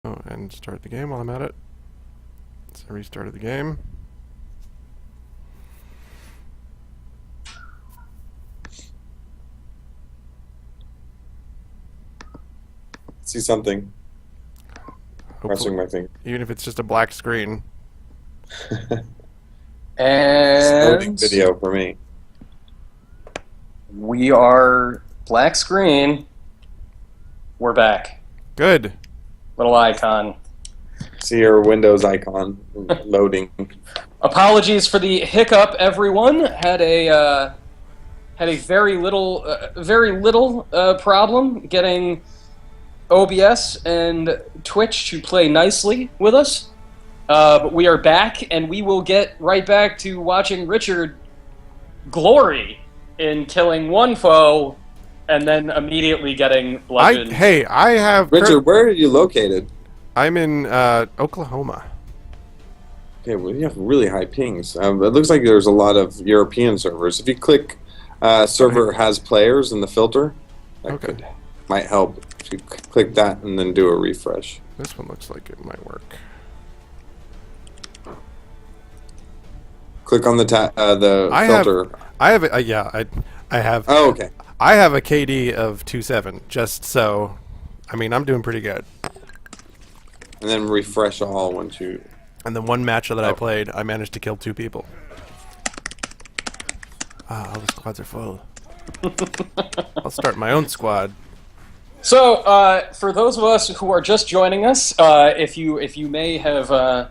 Oh, and start the game while I'm at it. So I restarted the game. See something. Pressing my finger. Even if it's just a black screen. Loading And video for me. we are black screen. We're back. Good. Little icon. See your Windows icon loading. Apologies for the hiccup, everyone. Had a very little problem getting OBS and Twitch to play nicely with us. But we are back, and we will get right back to watching Richard glory in killing one foe and then immediately getting bludgeoned. I have... Richard, where are you located? I'm in Oklahoma. Okay, well, you have really high pings. It looks like there's a lot of European servers. If you click server has players in the filter, that might help. If you click that and then do a refresh. This one looks like it might work. Click on the filter. I have. Oh, okay. I have a KD of 2.7, just so. I mean, I'm doing pretty good. And then refresh all once you... And the one match that I played, I managed to kill 2 people. Ah, all the squads are full. I'll start my own squad. So, for those of us who are just joining us, if you may have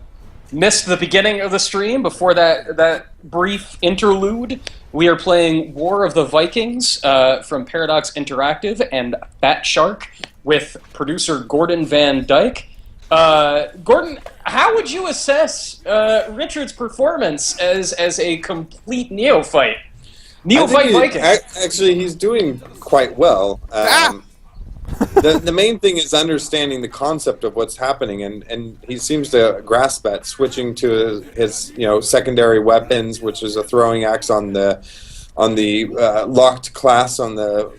missed the beginning of the stream before that brief interlude, we are playing War of the Vikings from Paradox Interactive and Fat Shark with producer Gordon Van Dyke. Gordon, how would you assess Richard's performance as a complete neophyte? Neophyte Viking. Actually, he's doing quite well. The main thing is understanding the concept of what's happening, and he seems to grasp that, switching to his secondary weapons, which is a throwing axe on the locked class on the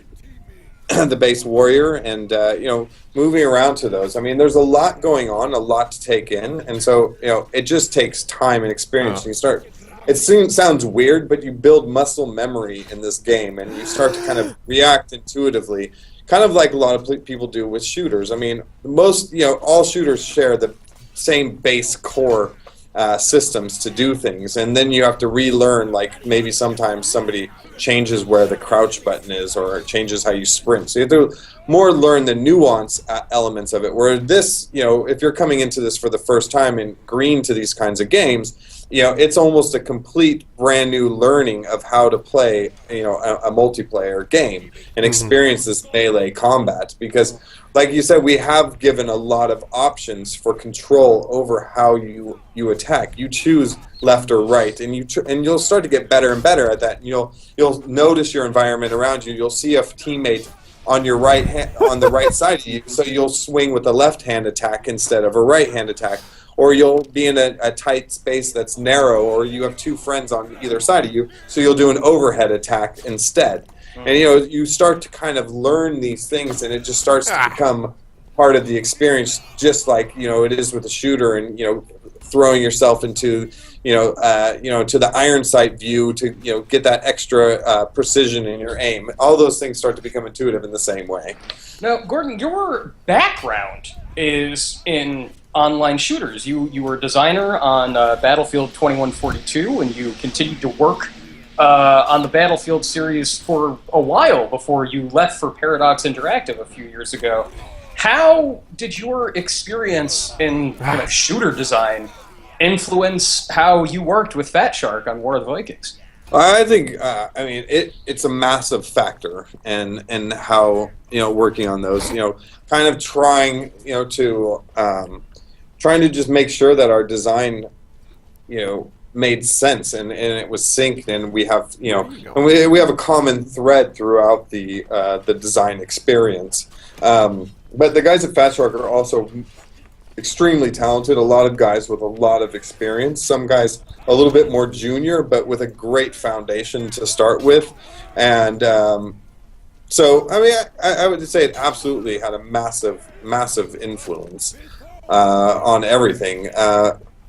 the base warrior, and moving around to those. I mean, there's a lot going on, a lot to take in, and so it just takes time and experience. Wow. You start. It sounds weird, but you build muscle memory in this game, and you start to kind of react intuitively, kind of like a lot of people do with shooters. I mean, all shooters share the same base core systems to do things, and then you have to relearn, like maybe sometimes somebody changes where the crouch button is or changes how you sprint. So you have to more learn the nuance elements of it, where this, if you're coming into this for the first time and green to these kinds of games, it's almost a complete brand new learning of how to play, a multiplayer game and experience this melee combat. Because, like you said, we have given a lot of options for control over how you attack. You choose left or right, and you'll start to get better and better at that. You'll notice your environment around you. You'll see a teammate on your on the right side of you, so you'll swing with a left hand attack instead of a right hand attack. Or you'll be in a tight space that's narrow, or you have 2 friends on either side of you, so you'll do an overhead attack instead. And you start to kind of learn these things, and it just starts to become part of the experience, just like it is with a shooter, and throwing yourself into to the iron sight view to get that extra precision in your aim. All those things start to become intuitive in the same way. Now, Gordon, your background is in online shooters. You were a designer on Battlefield 2142, and you continued to work on the Battlefield series for a while before you left for Paradox Interactive a few years ago. How did your experience in shooter design influence how you worked with Fat Shark on War of the Vikings? I think, it's a massive factor in how, working on those, kind of trying to just make sure that our design, made sense and it was synced, and we have, and we have a common thread throughout the design experience. But the guys at Fat Shark are also extremely talented, a lot of guys with a lot of experience, some guys a little bit more junior, but with a great foundation to start with. And so, I would say it absolutely had a massive influence. on everything.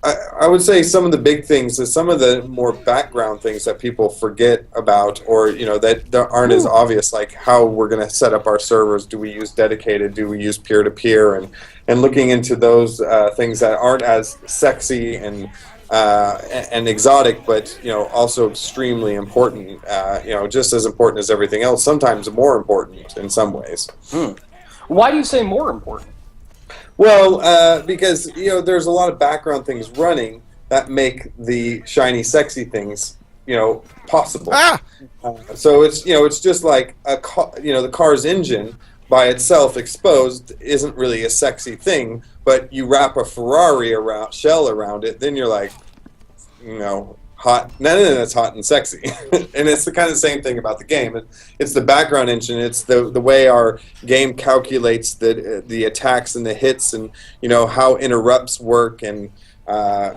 I would say some of the big things is some of the more background things that people forget about, or that aren't as obvious, like how we're going to set up our servers. Do we use dedicated? Do we use peer-to-peer? And looking into those things that aren't as sexy and exotic, but also extremely important. Just as important as everything else. Sometimes more important in some ways. Why do you say more important? Well, because there's a lot of background things running that make the shiny, sexy things possible. So it's just like a the car's engine by itself exposed isn't really a sexy thing, but you wrap a Ferrari shell around it, then you're like, hot. None of that's hot and sexy. And it's the kind of same thing about the game. It's the background engine. It's the way our game calculates the attacks and the hits, and how interrupts work, and how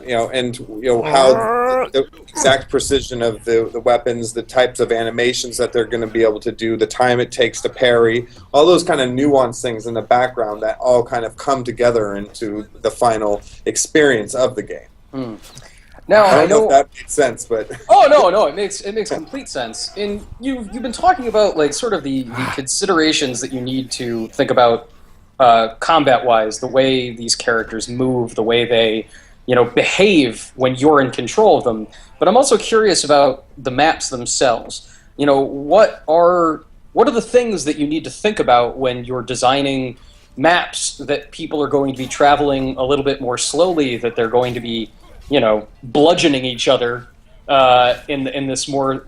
the exact precision of the weapons, the types of animations that they're going to be able to do, the time it takes to parry, all those kind of nuanced things in the background that all kind of come together into the final experience of the game. Now, I don't know if that makes sense, but no, it makes complete sense. And you've been talking about like sort of the considerations that you need to think about combat-wise, the way these characters move, the way they behave when you're in control of them. But I'm also curious about the maps themselves. What are the things that you need to think about when you're designing maps that people are going to be traveling a little bit more slowly, that they're going to be bludgeoning each other in this more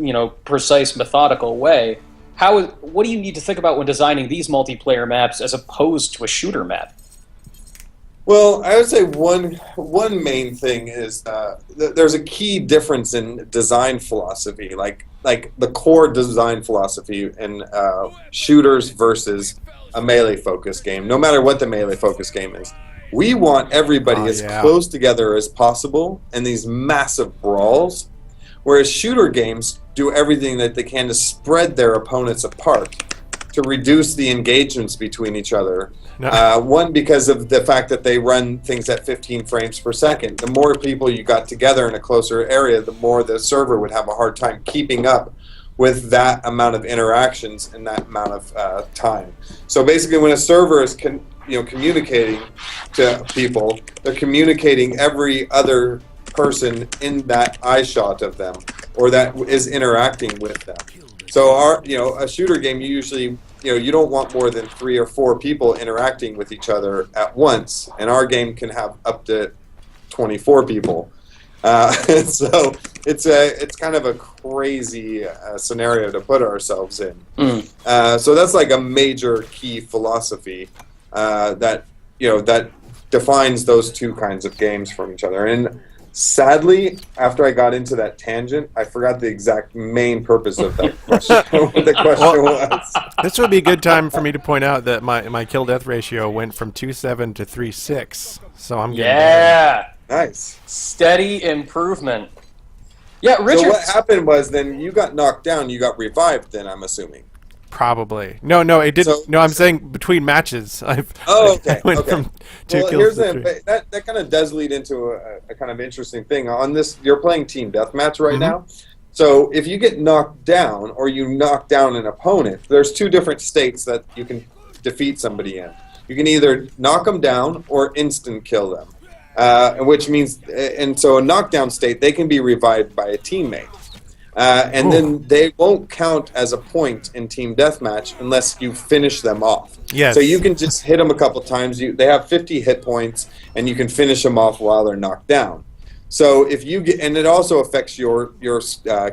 precise, methodical way? What do you need to think about when designing these multiplayer maps as opposed to a shooter map? Well, I would say one main thing is there's a key difference in design philosophy, like the core design philosophy in shooters versus a melee-focused game. No matter what the melee-focused game is, we want everybody as close together as possible in these massive brawls, whereas shooter games do everything that they can to spread their opponents apart, to reduce the engagements between each other. One, because of the fact that they run things at 15 frames per second. The more people you got together in a closer area, the more the server would have a hard time keeping up with that amount of interactions and that amount of time. So basically, when a server is communicating to people, they're communicating every other person in that eye shot of them, or that is interacting with them. So a shooter game, you usually you don't want more than 3 or 4 people interacting with each other at once, and our game can have up to 24 people. So it's kind of a crazy scenario to put ourselves in. So that's like a major key philosophy that defines those two kinds of games from each other. And sadly, after I got into that tangent, I forgot the exact main purpose of that question. What the question was. This would be a good time for me to point out that my kill-death ratio went from 2.7 to 3.6. So I'm getting better. Nice. Steady improvement. Yeah, Richard. So what happened was then you got knocked down, you got revived then, I'm assuming. Probably. No, it didn't. No, I'm saying between matches. I went from 2 kills to 3. That kind of does lead into a kind of interesting thing. On this, you're playing team deathmatch right now. So if you get knocked down, or you knock down an opponent, there's 2 different states that you can defeat somebody in. You can either knock them down or instant kill them, which means, and so a knockdown state, they can be revived by a teammate. And then they won't count as a point in team deathmatch unless you finish them off. Yes. So you can just hit them a couple times. They have 50 hit points, and you can finish them off while they're knocked down. So if you get, and it also affects your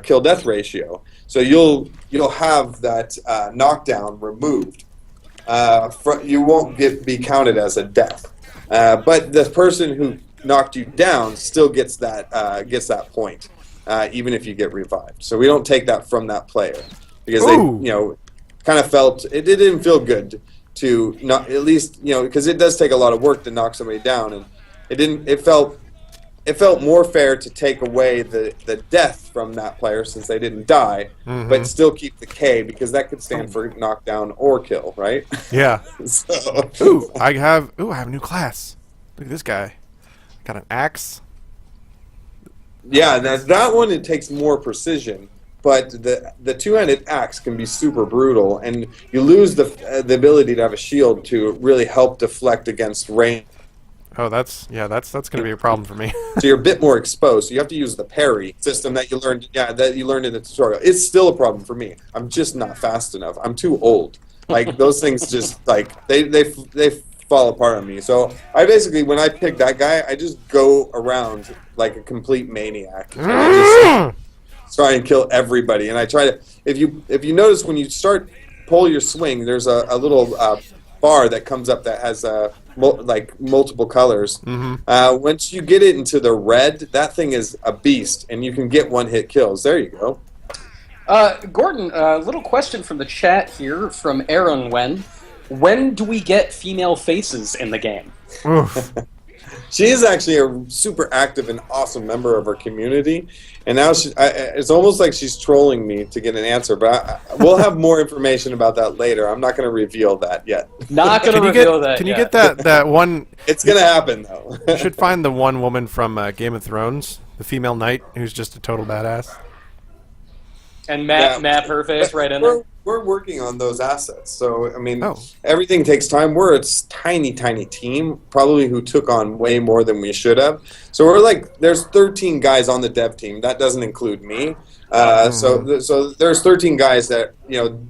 kill death ratio. So you'll have that knockdown removed. You won't be counted as a death. But the person who knocked you down still gets that point. Even if you get revived. So we don't take that from that player, because they, kind of felt, it didn't feel good to not, at least, because it does take a lot of work to knock somebody down, and it felt more fair to take away the death from that player, since they didn't die, but still keep the K, because that could stand for knockdown or kill, right? Yeah. So. I have a new class. Look at this guy. Got an axe. Yeah, that one, it takes more precision, but the two-handed axe can be super brutal, and you lose the ability to have a shield to really help deflect against rain. Oh, that's going to be a problem for me. So you're a bit more exposed. So you have to use the parry system that you learned. Yeah, that you learned in the tutorial. It's still a problem for me. I'm just not fast enough. I'm too old. Like those things, just like they fall apart on me. So I basically, when I pick that guy, I just go around like a complete maniac. And I just try and kill everybody. And I try to. If you notice when you start pull your swing, there's a little bar that comes up that has like multiple colors. Mm-hmm. Once you get it into the red, that thing is a beast, and you can get one-hit kills. There you go. Gordon, a little question from the chat here from Aaron Wen. When do we get female faces in the game? Oof. She is actually a super active and awesome member of our community, and now it's almost like she's trolling me to get an answer, but we'll have more information about that later. I'm not going to reveal that yet. Not going to reveal that Can yet. you get that one? It's going to happen, though. You should find the one woman from Game of Thrones, the female knight, who's just a total badass. And map her face right in there. We're working on those assets. So, I mean, everything takes time. We're a tiny, tiny team, probably who took on way more than we should have. So we're like, there's 13 guys on the dev team. That doesn't include me. So there's 13 guys that,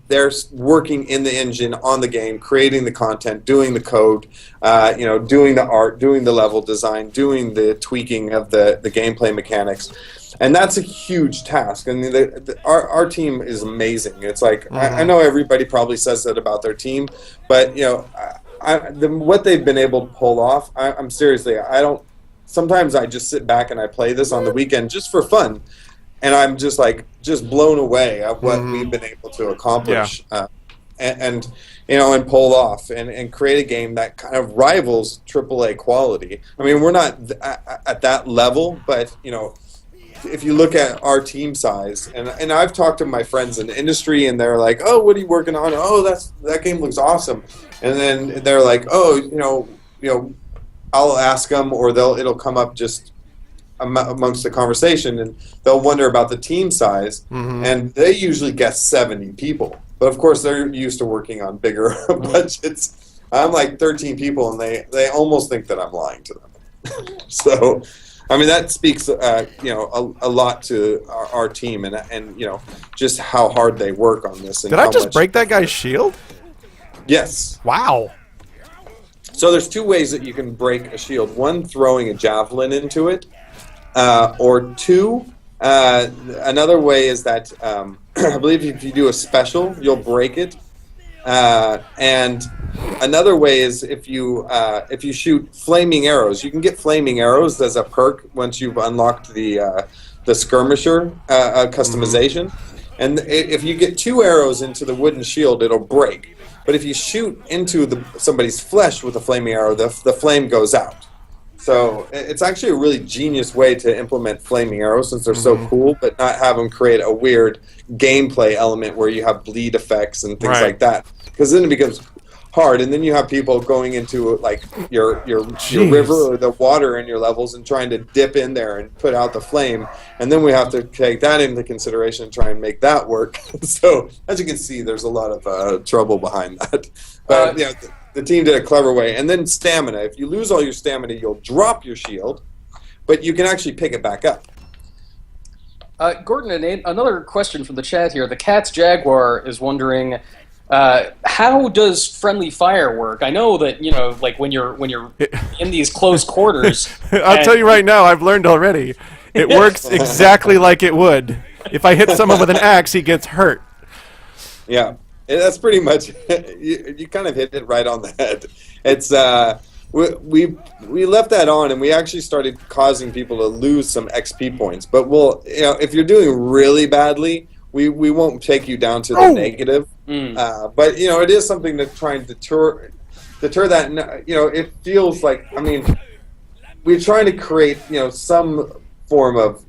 they're working in the engine, on the game, creating the content, doing the code, doing the art, doing the level design, doing the tweaking of the gameplay mechanics. And that's a huge task. I mean, our team is amazing. It's like, I know everybody probably says that about their team, but, what they've been able to pull off, I'm seriously, sometimes I just sit back and I play this on the weekend just for fun, and I'm just blown away at what we've been able to accomplish. Yeah. And pull off and create a game that kind of rivals AAA quality. I mean, we're not at that level, but, if you look at our team size, and I've talked to my friends in the industry, and they're like, "Oh, what are you working on? Oh, that game looks awesome." And then they're like, "Oh, I'll ask them, or it'll come up just amongst the conversation, and they'll wonder about the team size, and they usually guess 70 people. But of course, they're used to working on bigger budgets. I'm like 13 people, and they almost think that I'm lying to them. So. I mean, that speaks, a lot to our team and just how hard they work on this. And Did I just break that guy's shield? Yes. Wow. So there's two ways that you can break a shield. One, throwing a javelin into it, or two, another way is that I believe if you do a special, you'll break it. And another way is if you shoot flaming arrows. You can get flaming arrows as a perk once you've unlocked the skirmisher customization. And if you get 2 arrows into the wooden shield, it'll break. But if you shoot into somebody's flesh with a flaming arrow, the flame goes out. So it's actually a really genius way to implement flaming arrows, since they're so cool, but not have them create a weird gameplay element where you have bleed effects and things like that. Because then it becomes hard, and then you have people going into like your river or the water in your levels and trying to dip in there and put out the flame, and then we have to take that into consideration and try and make that work. So as you can see, there's a lot of trouble behind that. But the team did a clever way. And then stamina. If you lose all your stamina, you'll drop your shield, but you can actually pick it back up. Gordon, another question from the chat here. The Cat's Jaguar is wondering, how does friendly fire work? I know that like when you're in these close quarters. I'll tell you right now, I've learned already. It works exactly like it would. If I hit someone with an axe, he gets hurt. Yeah, that's pretty much. You kind of hit it right on the head. It's we left that on, and we actually started causing people to lose some XP points. But if you're doing really badly, we won't take you down to the negative. But it is something to try and deter that. And, it feels like, I mean, we're trying to create some form of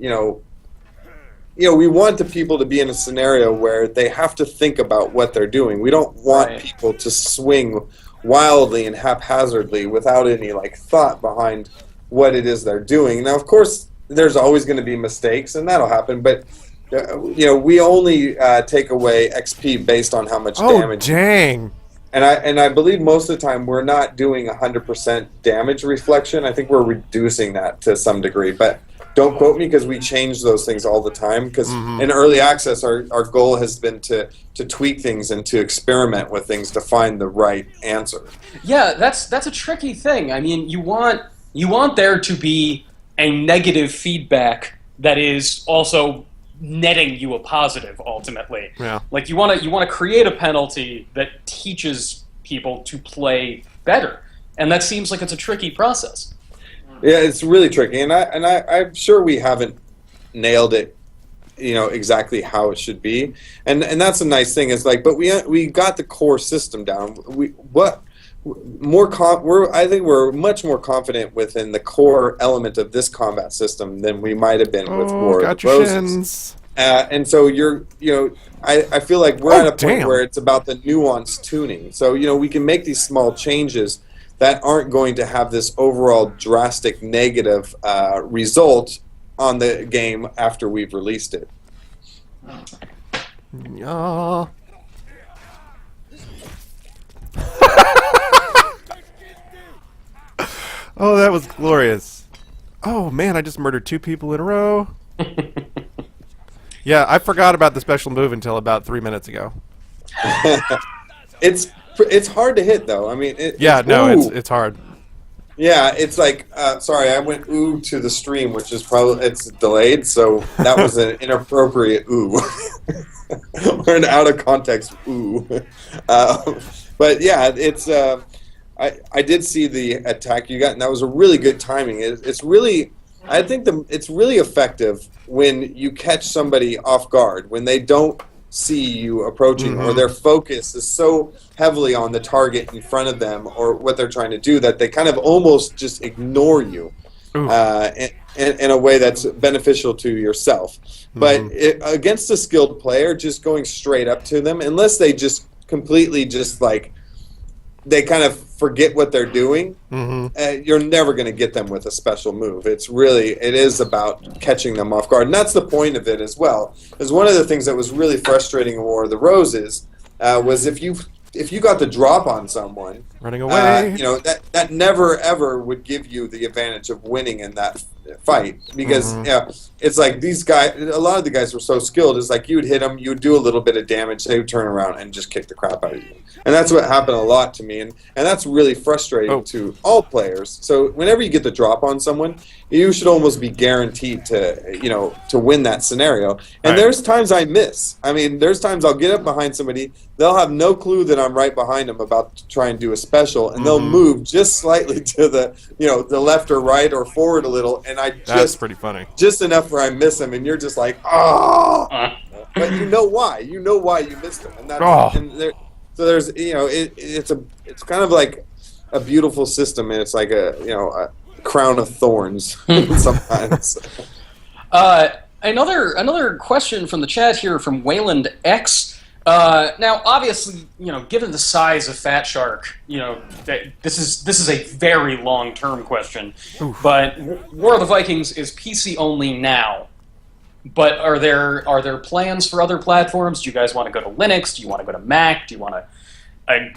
we want the people to be in a scenario where they have to think about what they're doing. We don't want people to swing wildly and haphazardly without any like thought behind what it is they're doing. Now, of course, there's always going to be mistakes, and that'll happen. But we only take away XP based on how much damage. Oh, dang! And I believe most of the time we're not doing 100% damage reflection. I think we're reducing that to some degree, but don't quote me because we change those things all the time. Because in early access, our goal has been to tweak things and to experiment with things to find the right answer. Yeah, that's a tricky thing. I mean, you want there to be a negative feedback that is also netting you a positive ultimately. Yeah. Like you want to create a penalty that teaches people to play better, and that seems like it's a tricky process. Yeah, it's really tricky, and I'm sure we haven't nailed it, exactly how it should be, and that's a nice thing. Is like, but we got the core system down. I think we're much more confident within the core element of this combat system than we might have been with War of the Roses. And so I feel like we're at a point where it's about the nuanced tuning. So we can make these small changes that aren't going to have this overall drastic negative result on the game after we've released it. Yeah. Oh, that was glorious. Oh, man, I just murdered 2 people in a row. Yeah, I forgot about the special move until about 3 minutes ago. It's hard to hit, though. I mean, it's hard. Yeah, it's like, sorry, I went ooh to the stream, which is it's delayed, so that was an inappropriate ooh. Or an out of context ooh. But yeah, it's, I did see the attack you got, and that was a really good timing. It's really, I think it's really effective when you catch somebody off guard, when they don't see you approaching, or their focus is so heavily on the target in front of them or what they're trying to do that they kind of almost just ignore you in a way that's beneficial to yourself. But against a skilled player, just going straight up to them, unless they just completely just like they kind of forget what they're doing, you're never going to get them with a special move. It is about catching them off guard. And that's the point of it as well. Because one of the things that was really frustrating in War of the Roses was if you got the drop on someone, running away, that never ever would give you the advantage of winning in that fight, because it's like these guys, a lot of the guys were so skilled. It's like you would hit them, you would do a little bit of damage, they would turn around and just kick the crap out of you. And that's what happened a lot to me, and that's really frustrating to all players. So whenever you get the drop on someone, you should almost be guaranteed to win that scenario. And there's times I miss. I mean, there's times I'll get up behind somebody, they'll have no clue that I'm right behind them about to try and do a special, and they'll move just slightly to the left or right or forward a little, and that's pretty funny. Just enough where I miss them, and you're just like, oh. But you know why? You know why you missed them, and that's so there's it's kind of like a beautiful system, and it's like a crown of thorns sometimes. Another question from the chat here from Wayland X. Now, obviously, given the size of Fat Shark, this is a very long-term question. Oof. But War of the Vikings is PC only now. But are there plans for other platforms? Do you guys want to go to Linux? Do you want to go to Mac? Do you want to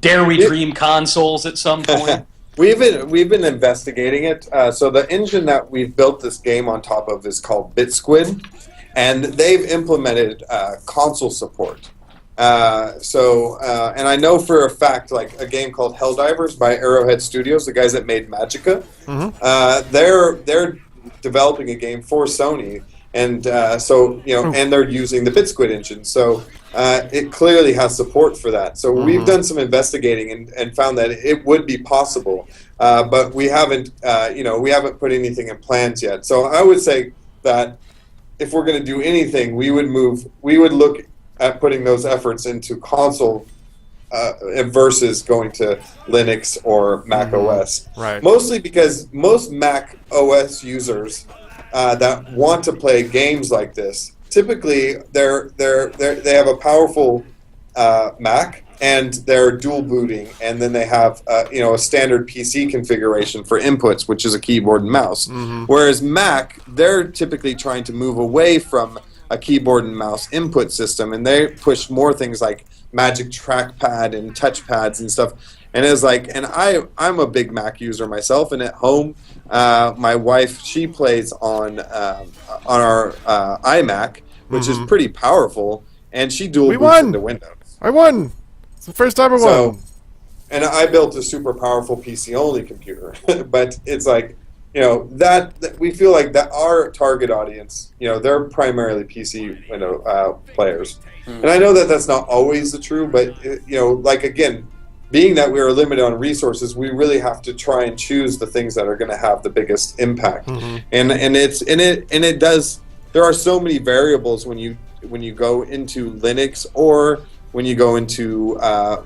dare we dream consoles at some point? We've been investigating it. So the engine that we've built this game on top of is called BitSquid, and they've implemented console support. And I know for a fact, like a game called Helldivers by Arrowhead Studios, the guys that made Magicka, they're developing a game for Sony. And and they're using the BitSquid engine, so it clearly has support for that. So we've done some investigating and found that it would be possible, but we haven't put anything in plans yet. So I would say that if we're going to do anything, we would look at putting those efforts into console versus going to Linux or Mac OS. Right. Mostly because most Mac OS users that want to play games like this, typically they have a powerful Mac, and they're dual booting, and then they have a standard PC configuration for inputs, which is a keyboard and mouse. Whereas Mac, they're typically trying to move away from a keyboard and mouse input system, and they push more things like Magic Trackpad and touchpads and stuff. And it's like, and I'm a big Mac user myself, and at home, my wife, she plays on our iMac, which is pretty powerful, and she dual boots into Windows. I won. It's the first time I won. And I built a super powerful PC-only computer, but it's like, that we feel like that our target audience, they're primarily PC players. And I know that that's not always the true, but like again, being that we are limited on resources, we really have to try and choose the things that are going to have the biggest impact. And it does. There are so many variables when you go into Linux or when you go into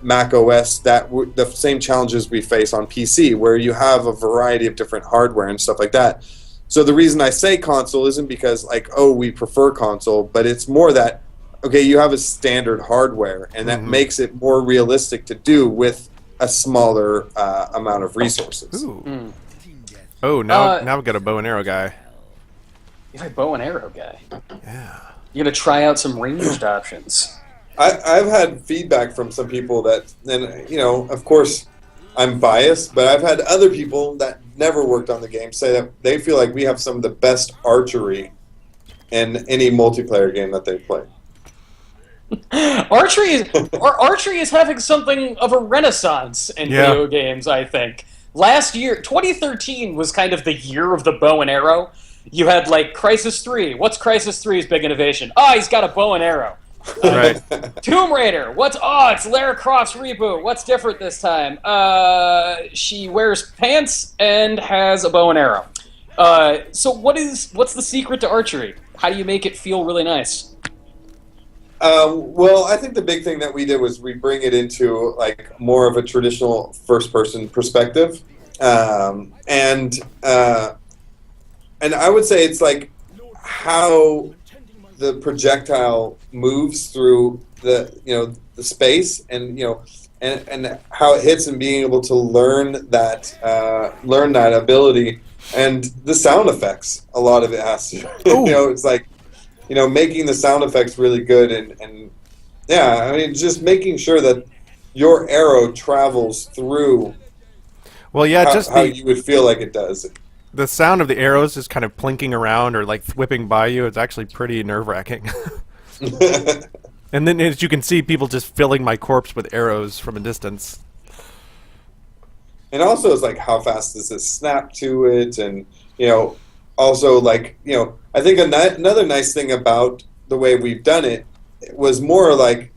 Mac OS, that the same challenges we face on PC, where you have a variety of different hardware and stuff like that. So the reason I say console isn't because we prefer console, but it's more that, okay, you have a standard hardware, and that makes it more realistic to do with a smaller amount of resources. Ooh. Oh, now we got a bow and arrow guy. You have a bow and arrow guy. Yeah. You're going to try out some ranged options. I've had feedback from some people that, and of course, I'm biased, but I've had other people that never worked on the game say that they feel like we have some of the best archery in any multiplayer game that they play. Archery is having something of a renaissance in video games, I think. Last year, 2013 was kind of the year of the bow and arrow. You had, Crysis 3. What's Crysis 3's big innovation? He's got a bow and arrow. Right. Tomb Raider. It's Lara Croft's reboot. What's different this time? She wears pants and has a bow and arrow. So what's the secret to archery? How do you make it feel really nice? Well, I think the big thing that we did was we bring it into more of a traditional first-person perspective, and I would say it's how the projectile moves through the space, and and how it hits, and being able to learn that ability, and the sound effects. A lot of it has to, it's making the sound effects really good, and just making sure that your arrow travels through. Well, yeah, how you would feel like it does. The sound of the arrows just kind of plinking around or whipping by you is actually pretty nerve-wracking. And then, as you can see, people just filling my corpse with arrows from a distance. And also, it's how fast does it snap to it, and also I think another nice thing about the way we've done it was more what's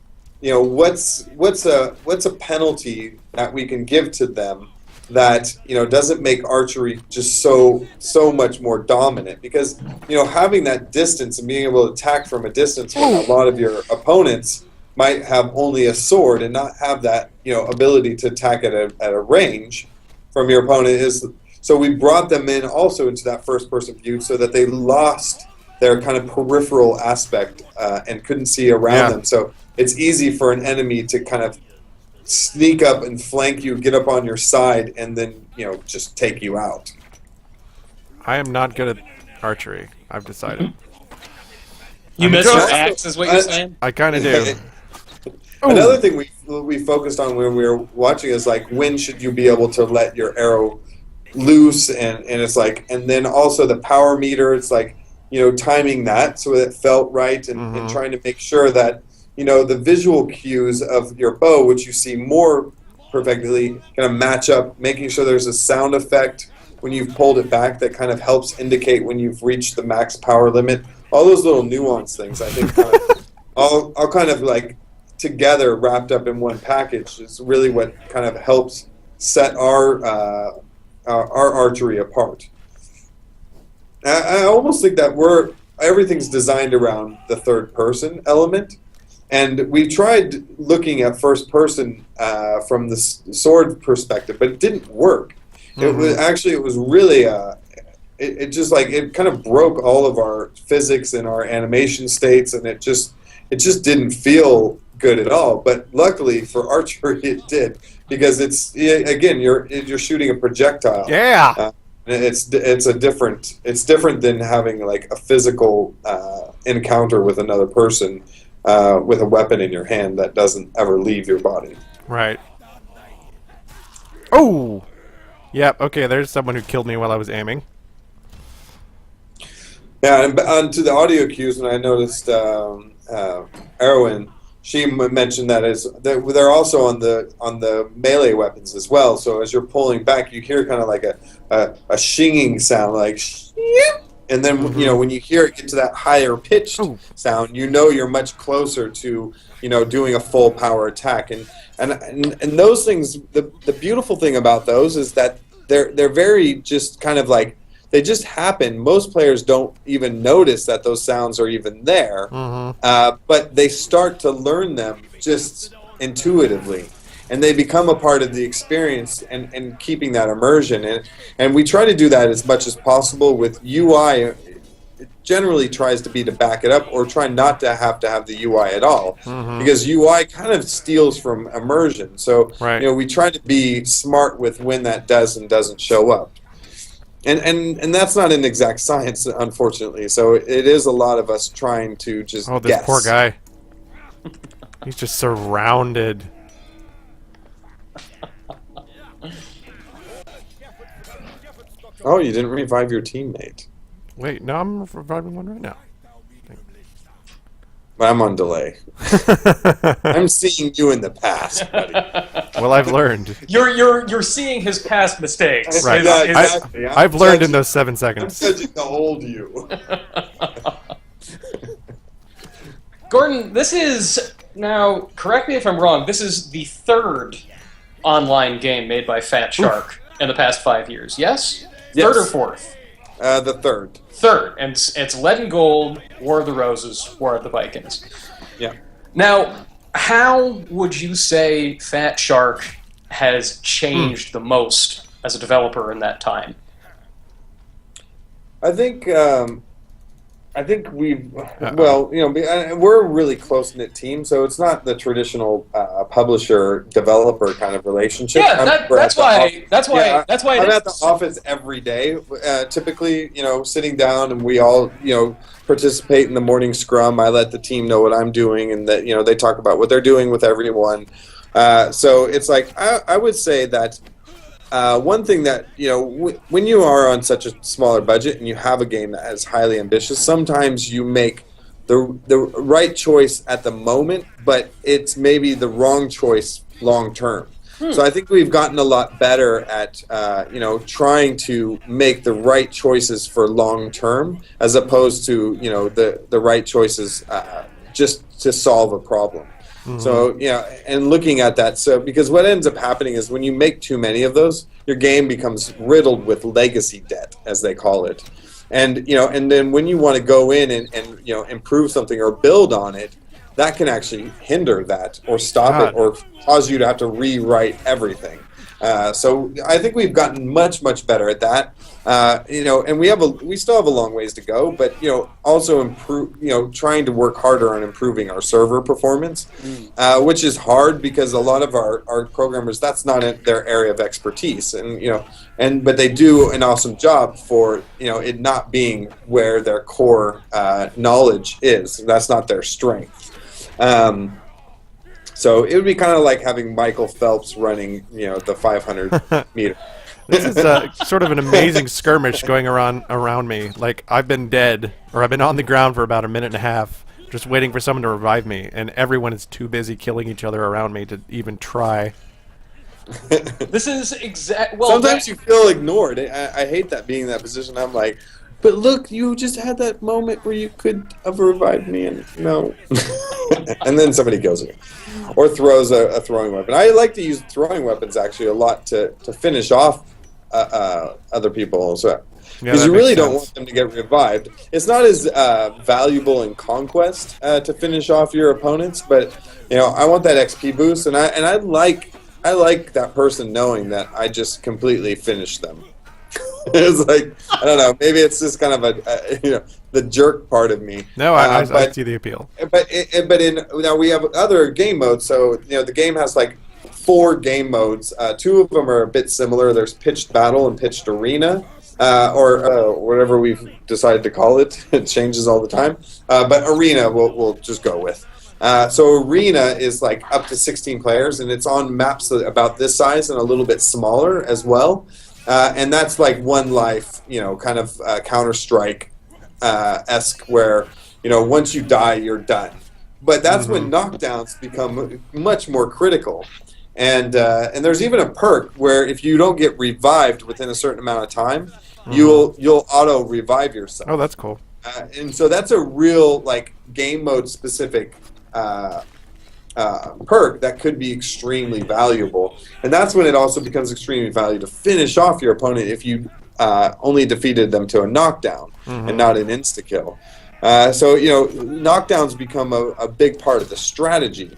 a penalty that we can give to them that doesn't make archery just so much more dominant, because having that distance and being able to attack from a distance when a lot of your opponents might have only a sword and not have that ability to attack at a range from your opponent is. So we brought them in also into that first person view, so that they lost their kind of peripheral aspect and couldn't see around them. So it's easy for an enemy to kind of sneak up and flank you, get up on your side, and then just take you out. I am not good at archery. I've decided. You miss your axe, is what you're saying? I kind of do. Another thing we focused on when we were watching is when should you be able to let your arrow loose, and it's and then also the power meter. It's timing that so that it felt right, and trying to make sure that the visual cues of your bow, which you see more perfectly, kind of match up, making sure there's a sound effect when you've pulled it back that kind of helps indicate when you've reached the max power limit. All those little nuance things, I think, all kind of together, wrapped up in one package, is really what kind of helps set our archery apart. I almost think that everything's designed around the third person element. And we tried looking at first person from the sword perspective, but it didn't work. It was really it kind of broke all of our physics and our animation states, and it just didn't feel good at all. But luckily for archery, it did, because it's again you're shooting a projectile. Yeah. It's different than having like a physical encounter with another person with a weapon in your hand that doesn't ever leave your body. Right. Oh. Yep. Okay. There's someone who killed me while I was aiming. Yeah, and onto the audio cues, and I noticed Erwin. She mentioned that they're also on the melee weapons as well. So as you're pulling back, you hear kind of like a shinging sound, like, and then when you hear it get to that higher pitched sound, you're much closer to doing a full power attack. And those things, the beautiful thing about those is that they're very just kind of like, they just happen. Most players don't even notice that those sounds are even there, but they start to learn them just intuitively, and they become a part of the experience and keeping that immersion. And we try to do that as much as possible with UI. It generally tries to be to back it up, or try not to have the UI at all, because UI kind of steals from immersion. So we try to be smart with when that does and doesn't show up. And that's not an exact science, unfortunately. So it is a lot of us trying to just this guess. Poor guy. He's just surrounded. Oh, you didn't revive your teammate. Wait, no, I'm reviving one right now. I'm on delay. I'm seeing you in the past, buddy. Well, I've learned. You're seeing his past mistakes. Right. Exactly. I've learned in those 7 seconds. I'm judging the old you. Gordon, this is, now, correct me if I'm wrong, this is the third online game made by Fat Shark in the past 5 years, yes? Third or fourth? The third. Third, and it's Lead and Gold, War of the Roses, War of the Vikings. Yeah. Now, how would you say Fat Shark has changed the most as a developer in that time? I think we've we're a really close knit team, so it's not the traditional publisher developer kind of relationship. Yeah, that's why. I'm at the office every day, typically, sitting down, and we all participate in the morning scrum. I let the team know what I'm doing, and that they talk about what they're doing with everyone. So it's like I would say that. One thing that, when you are on such a smaller budget and you have a game that is highly ambitious, sometimes you make the right choice at the moment, but it's maybe the wrong choice long term. So I think we've gotten a lot better at, trying to make the right choices for long term, as opposed to, the right choices just to solve a problem. So, and looking at that, because what ends up happening is when you make too many of those, your game becomes riddled with legacy debt, as they call it. And, and then when you want to go in and improve something or build on it, that can actually hinder that or stop it or cause you to have to rewrite everything. So I think we've gotten much, much better at that. And we still have a long ways to go, but also trying to work harder on improving our server performance, which is hard because a lot of our programmers, that's not their area of expertise, and but they do an awesome job for it not being where their core knowledge is. That's not their strength. So it would be kind of like having Michael Phelps running, the 500 meter. This is sort of an amazing skirmish going around me. Like, I've been dead, or I've been on the ground for about a minute and a half, just waiting for someone to revive me, and everyone is too busy killing each other around me to even try. This is sometimes you feel ignored. I hate that, being in that position. I'm like, but look, you just had that moment where you could have revived me, and no. And then somebody kills me. Or throws a throwing weapon. I like to use throwing weapons, actually, a lot to finish off other people. Because you really don't want them to get revived. It's not as valuable in Conquest to finish off your opponents, but I want that XP boost, and I like that person knowing that I just completely finished them. It's like, I don't know, maybe it's just kind of the jerk part of me. No, I see the appeal. But now we have other game modes. So the game has like 4 game modes. 2 of them are a bit similar. There's pitched battle and pitched arena, or whatever we've decided to call it. It changes all the time. But arena we'll just go with. So arena is like up to 16 players, and it's on maps about this size and a little bit smaller as well. And that's like one life, kind of Counter-Strike esque, where once you die, you're done. But that's when knockdowns become much more critical. And there's even a perk where if you don't get revived within a certain amount of time, you'll auto revive yourself. Oh, that's cool. And so that's a real like game mode specific perk that could be extremely valuable. And that's when it also becomes extremely valuable to finish off your opponent if you only defeated them to a knockdown and not an insta-kill. So knockdowns become a big part of the strategy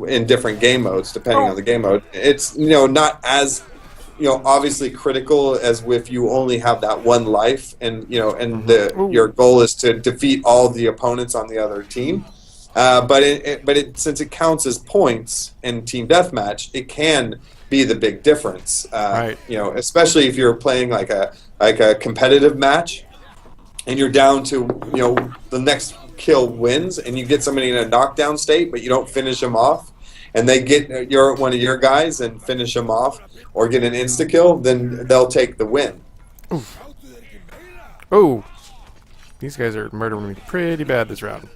in different game modes, depending on the game mode. It's not as obviously critical as if you only have that one life, and your goal is to defeat all the opponents on the other team. But since it counts as points in team deathmatch, it can be the big difference. Right. Especially if you're playing like a competitive match, and you're down to the next kill wins, and you get somebody in a knockdown state, but you don't finish them off, and they get one of your guys and finish them off, or get an insta kill, then they'll take the win. Oh, these guys are murdering me pretty bad this round.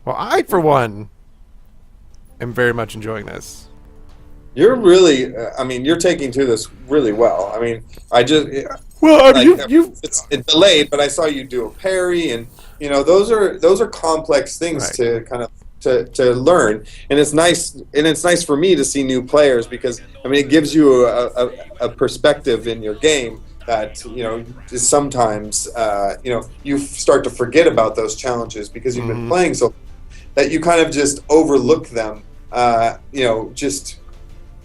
Well, I, for one, am very much enjoying this. You're really, you're taking to this really well. It's delayed, but I saw you do a parry, and those are complex things to kind of to learn, and it's nice for me to see new players, because it gives you a perspective in your game that sometimes you start to forget about those challenges because you've been playing so that you kind of just overlook them, just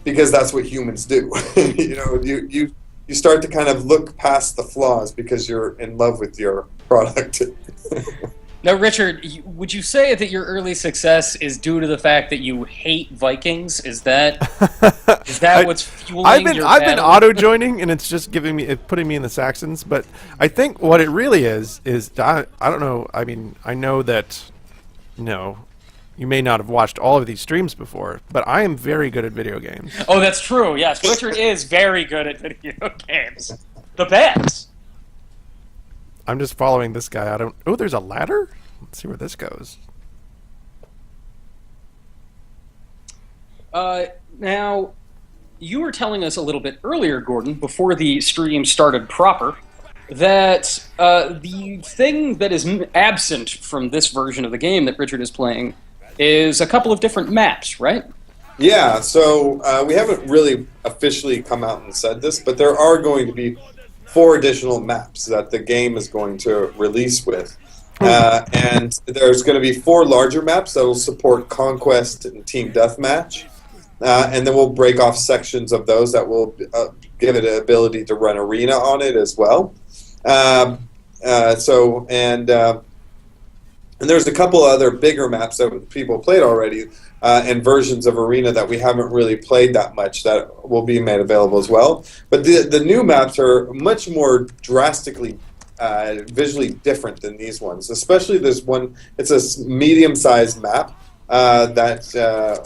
because that's what humans do. You start to kind of look past the flaws because you're in love with your product. Now, Richard, would you say that your early success is due to the fact that you hate Vikings? Is that what's fueling your I've been battle? auto-joining, and it's just putting me in the Saxons. But I think what it really is I don't know. I know that you may not have watched all of these streams before, but I am very good at video games. Oh, that's true. Yes, Richard is very good at video games. The best. I'm just following this guy. Oh, there's a ladder? Let's see where this goes. Now, you were telling us a little bit earlier, Gordon, before the stream started proper, that the thing that is absent from this version of the game that Richard is playing is a couple of different maps, right? Yeah, so we haven't really officially come out and said this, but there are going to be 4 additional maps that the game is going to release with. And there's going to be 4 larger maps that will support Conquest and Team Deathmatch. And then we'll break off sections of those that will give it an ability to run Arena on it as well. And there's a couple other bigger maps that people played already, and versions of Arena that we haven't really played that much that will be made available as well. But the new maps are much more drastically visually different than these ones. Especially this one, it's a medium-sized map that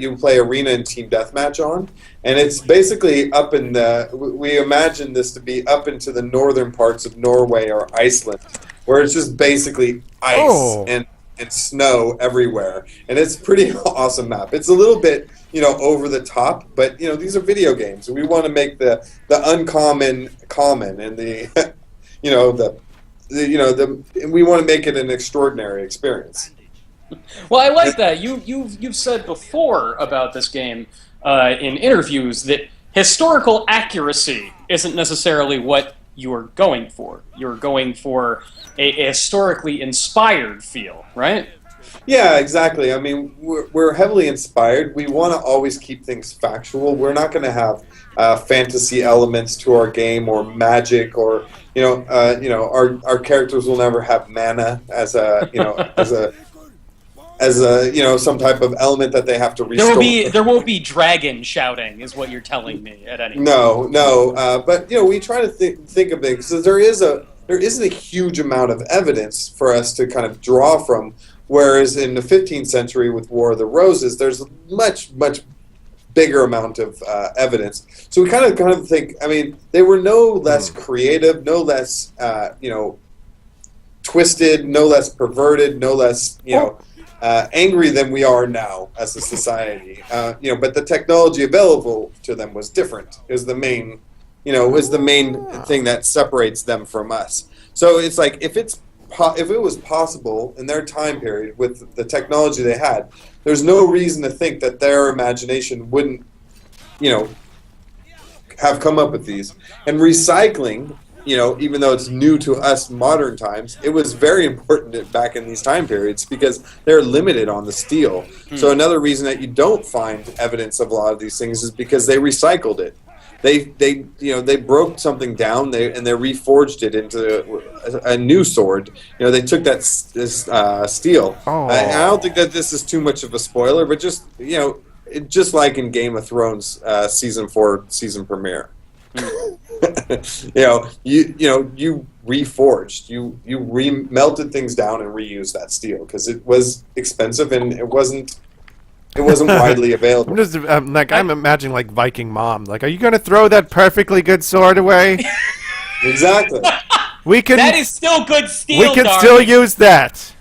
you play Arena and Team Deathmatch on. And it's basically up in we imagine this to be up into the northern parts of Norway or Iceland, where it's just basically ice and snow everywhere. And it's a pretty awesome map. It's a little bit, over the top, but, these are video games. And we want to make the uncommon common, and we want to make it an extraordinary experience. Well, I like that. You've said before about this game in interviews that historical accuracy isn't necessarily what you're going for. You're going for a historically inspired feel, right? Yeah, exactly. I mean, we're heavily inspired. We want to always keep things factual. We're not going to have fantasy elements to our game or magic or our characters will never have mana as a some type of element that they have to restore. There won't be dragon shouting, is what you're telling me at any. No. But we try to think of things. So there isn't a huge amount of evidence for us to kind of draw from. Whereas in the 15th century with War of the Roses, there's a much bigger amount of evidence. So we kind of think. I mean, they were no less creative, no less twisted, no less perverted, no less angry than we are now as a society. But the technology available to them was different. Is the main thing that separates them from us. So it's like if it was possible in their time period with the technology they had, there's no reason to think that their imagination wouldn't, have come up with these. And recycling, even though it's new to us modern times, it was very important back in these time periods because they're limited on the steel. So another reason that you don't find evidence of a lot of these things is because they recycled it. They broke something down and they reforged it into a new sword. They took this steel. I don't think that this is too much of a spoiler, but just just like in Game of Thrones season 4 season premiere. You reforged, you melted things down and reused that steel because it was expensive and it wasn't widely available. I'm imagining like Viking mom. Like, are you going to throw that perfectly good sword away? Exactly. That is still good steel. We can still use that.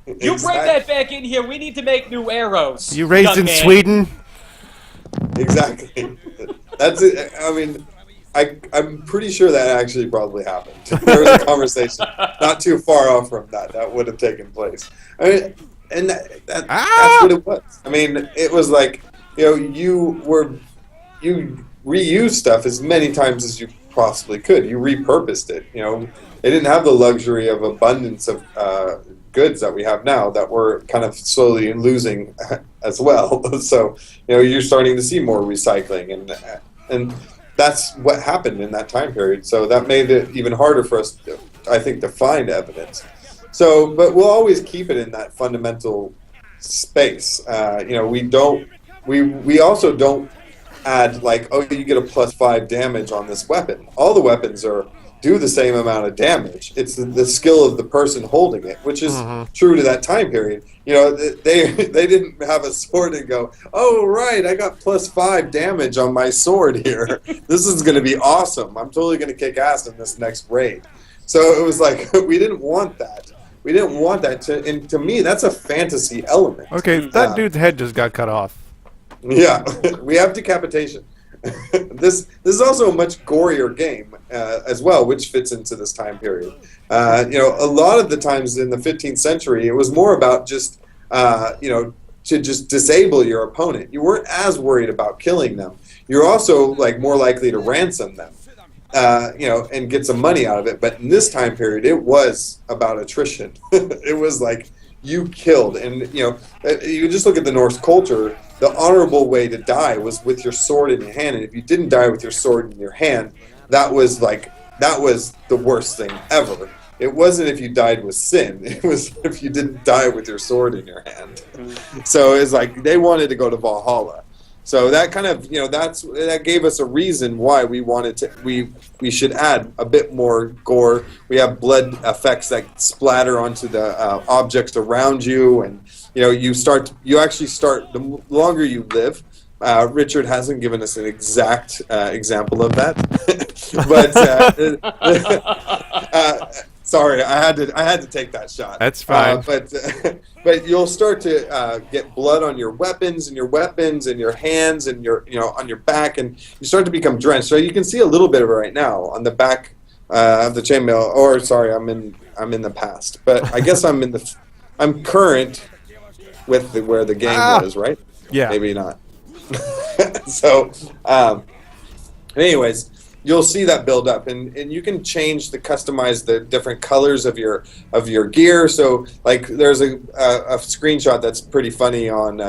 You bring that back in here. We need to make new arrows. You raised in Sweden? Exactly. That's it. I mean, I'm pretty sure that actually probably happened. There was a conversation not too far off from that would have taken place. I mean, and that's what it was. I mean, it was like, you reused stuff as many times as you possibly could. You repurposed it. They didn't have the luxury of abundance of goods that we have now that we're kind of slowly losing as well. So, you're starting to see more recycling and that's what happened in that time period. So that made it even harder for us, I think, to find evidence. So, but we'll always keep it in that fundamental space. We also don't add like, oh, you get a +5 damage on this weapon. All the weapons do the same amount of damage. It's the skill of the person holding it, which is true to that time period. They didn't have a sword and go, oh, right, I got +5 damage on my sword here. This is going to be awesome. I'm totally going to kick ass in this next raid. So it was like, we didn't want that. We didn't want that. And to me, that's a fantasy element. Okay, that dude's head just got cut off. Yeah, we have decapitation. This is also a much gorier game as well, which fits into this time period. A lot of the times in the 15th century, it was more about just to just disable your opponent. You weren't as worried about killing them. You're also like more likely to ransom them, and get some money out of it. But in this time period, it was about attrition. It was like you killed, and you just look at the Norse culture. The honorable way to die was with your sword in your hand, and if you didn't die with your sword in your hand, that was the worst thing ever. It wasn't if you died with sin; it was if you didn't die with your sword in your hand. So it's like they wanted to go to Valhalla. So that kind of that gave us a reason why we wanted to we should add a bit more gore. We have blood effects that splatter onto the objects around you, and you actually start the longer you live. Richard hasn't given us an exact example of that, but sorry, I had to take that shot. That's fine. But you'll start to get blood on your weapons and your hands and on your back, and you start to become drenched. So you can see a little bit of it right now on the back of the chainmail. Or sorry, I'm in the past, but I guess I'm current with where the game was, right? Yeah. Maybe not. So, anyways, you'll see that build up, and you can customize the different colors of your gear. So like there's a screenshot that's pretty funny on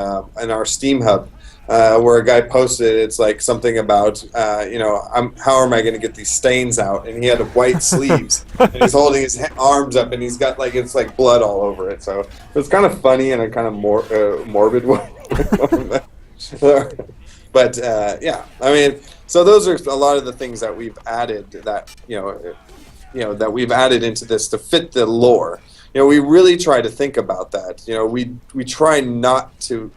in our Steam hub. Where a guy posted, it's like something about, how am I going to get these stains out? And he had white sleeves, and he's holding his arms up, and he's got it's like blood all over it. So it's kind of funny in a kind of morbid way. But yeah, I mean, so those are a lot of the things that we've added that that we've added into this to fit the lore. We really try to think about that. We try not to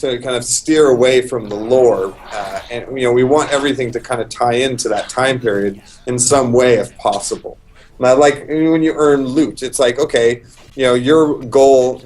kind of steer away from the lore, and we want everything to kind of tie into that time period in some way if possible. Now, like when you earn loot, it's like, okay, your goal,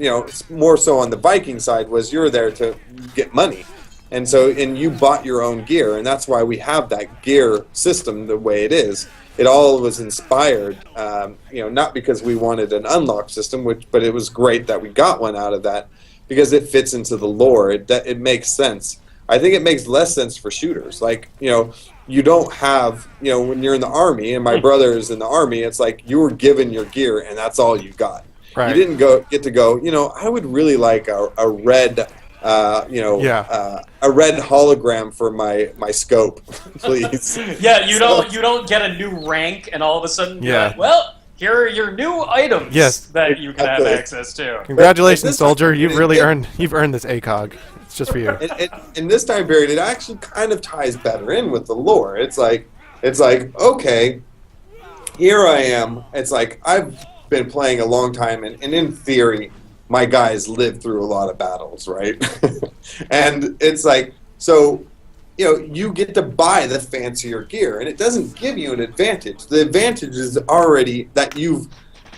more so on the Viking side, was you're there to get money, and you bought your own gear, and that's why we have that gear system the way it is. It all was inspired, not because we wanted an unlock system, but it was great that we got one out of that. Because it fits into the lore, it makes sense. I think it makes less sense for shooters. Like, you don't have, when you're in the army, and my brother is in the army, it's like you were given your gear and that's all you got. Right. You didn't get to go, I would really like a red, a red hologram for my scope, please. Yeah, you don't get a new rank and all of a sudden you're like, well, here are your new items that you can have access to. Congratulations, soldier! You've earned this ACOG. It's just for you. In this time period, it actually kind of ties better in with the lore. It's like, okay, here I am. It's like I've been playing a long time, and in theory, my guys lived through a lot of battles, right? And it's like, so. You get to buy the fancier gear, and it doesn't give you an advantage. The advantage is already that you've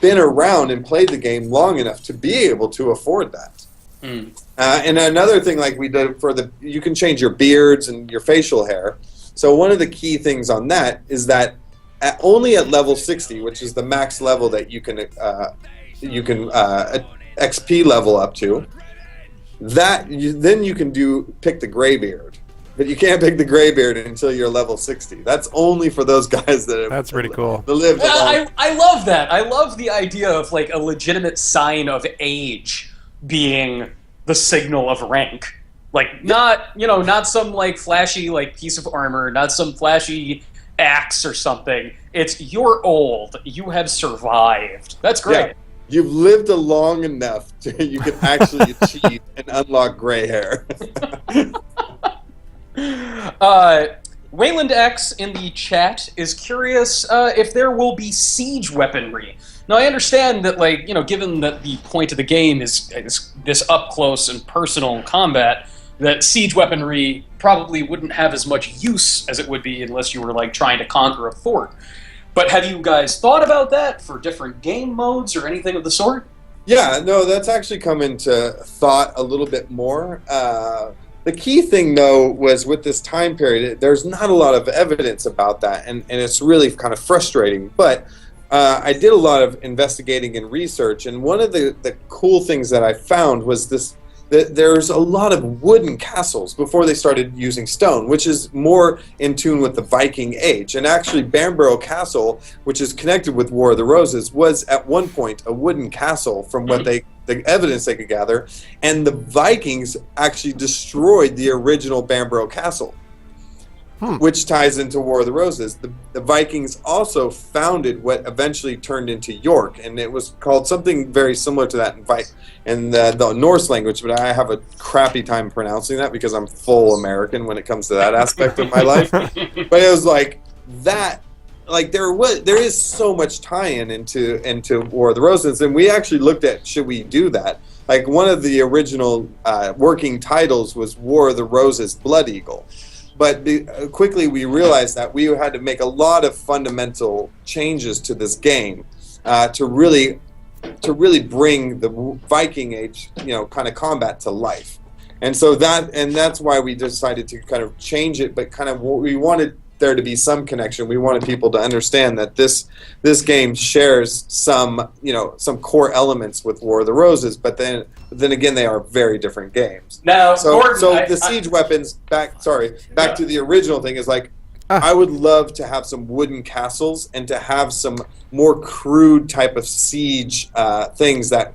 been around and played the game long enough to be able to afford that. And another thing, like we did you can change your beards and your facial hair. So one of the key things on that is that only at level 60, which is the max level that you can XP level up to, then you can pick the gray beard. But you can't pick the gray beard until you're level 60. That's only for those guys that have That's pretty cool. Lived I love that. I love the idea of like a legitimate sign of age being the signal of rank. Like not some like flashy like piece of armor, not some flashy axe or something. It's you're old. You have survived. That's great. Yeah. You've lived long enough you can actually achieve and unlock gray hair. Wayland X in the chat is curious if there will be siege weaponry. Now, I understand that, given that the point of the game is this up-close and personal combat, that siege weaponry probably wouldn't have as much use as it would be unless you were, trying to conquer a fort. But have you guys thought about that for different game modes or anything of the sort? Yeah, no, that's actually come into thought a little bit more. The key thing, though, was with this time period, there's not a lot of evidence about that, and it's really kind of frustrating. But I did a lot of investigating and research, and one of the cool things that I found was that there's a lot of wooden castles before they started using stone, which is more in tune with the Viking Age. And actually, Bamborough Castle, which is connected with War of the Roses, was at one point a wooden castle from what the evidence they could gather, and the Vikings actually destroyed the original Bamborough Castle, which ties into War of the Roses. The Vikings also founded what eventually turned into York, and it was called something very similar to that in the Norse language, but I have a crappy time pronouncing that because I'm full American when it comes to that aspect of my life. But it was like that. Like there is so much tie-in into War of the Roses, and we actually looked at should we do that. Like one of the original working titles was War of the Roses Blood Eagle, but quickly we realized that we had to make a lot of fundamental changes to this game to really bring the Viking Age kind of combat to life, and that's why we decided to kind of change it, but kind of we wanted there to be some connection. We wanted people to understand that this game shares some core elements with War of the Roses, but then again they are very different games. Now, Gordon, the siege weapons back to the original thing is like I would love to have some wooden castles and to have some more crude type of siege things that